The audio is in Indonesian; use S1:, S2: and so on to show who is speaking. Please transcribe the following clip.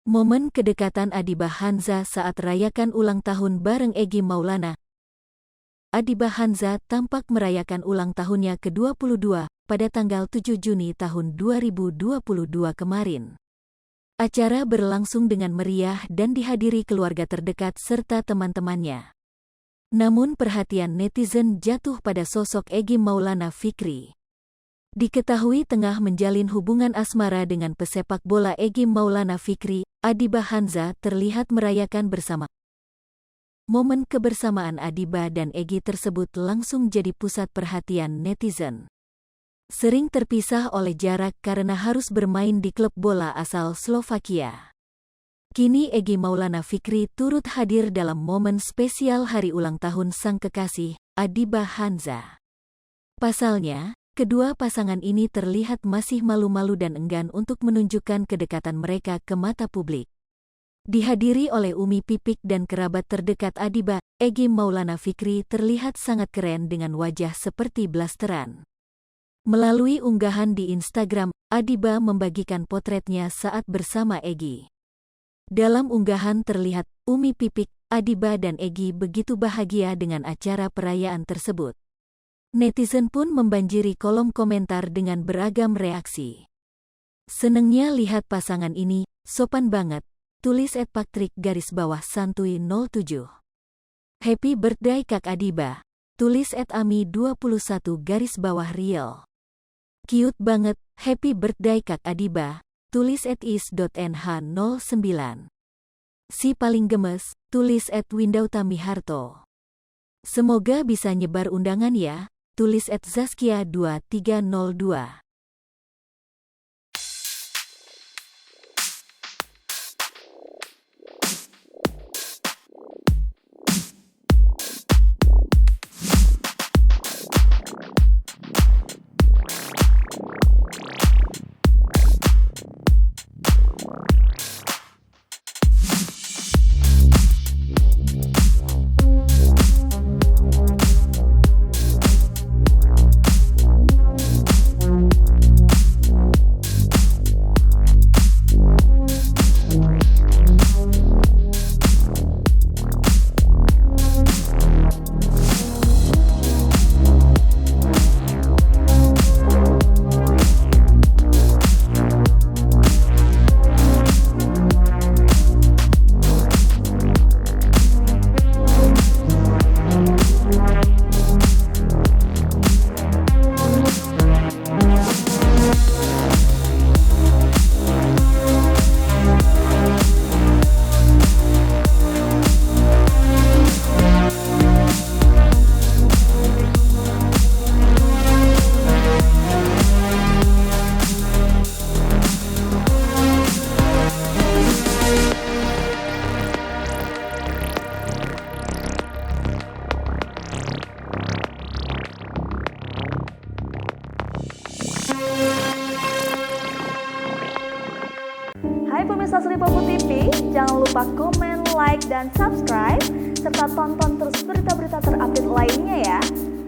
S1: Momen kedekatan Adiba Hanza saat rayakan ulang tahun bareng Egy Maulana. Adiba Hanza tampak merayakan ulang tahunnya ke-22 pada tanggal 7 Juni tahun 2022 kemarin. Acara berlangsung dengan meriah dan dihadiri keluarga terdekat serta teman-temannya. Namun perhatian netizen jatuh pada sosok Egy Maulana Fikri. Diketahui tengah menjalin hubungan asmara dengan pesepak bola Egy Maulana Fikri, Adiba Hanza terlihat merayakan bersama. Momen kebersamaan Adiba dan Egy tersebut langsung jadi pusat perhatian netizen. Sering terpisah oleh jarak karena harus bermain di klub bola asal Slovakia. Kini Egy Maulana Fikri turut hadir dalam momen spesial hari ulang tahun sang kekasih, Adiba Hanza. Pasalnya, kedua pasangan ini terlihat masih malu-malu dan enggan untuk menunjukkan kedekatan mereka ke mata publik. Dihadiri oleh Umi Pipik dan kerabat terdekat Adiba, Egy Maulana Fikri terlihat sangat keren dengan wajah seperti blasteran. Melalui unggahan di Instagram, Adiba membagikan potretnya saat bersama Egy. Dalam unggahan terlihat Umi Pipik, Adiba dan Egy begitu bahagia dengan acara perayaan tersebut. Netizen pun membanjiri kolom komentar dengan beragam reaksi. Senengnya lihat pasangan ini, sopan banget, tulis @patrick_santuy 07. Happy birthday Kak Adiba, tulis @ami21_real. Cute banget, happy birthday Kak Adiba, tulis @is.nh09. Si paling gemes, tulis @windautamiharto. Semoga bisa nyebar undangan ya, tulis @zaskia2302.
S2: Hai pemirsa Sri Popo TV, jangan lupa komen, like, dan subscribe, serta tonton terus berita-berita terupdate lainnya ya.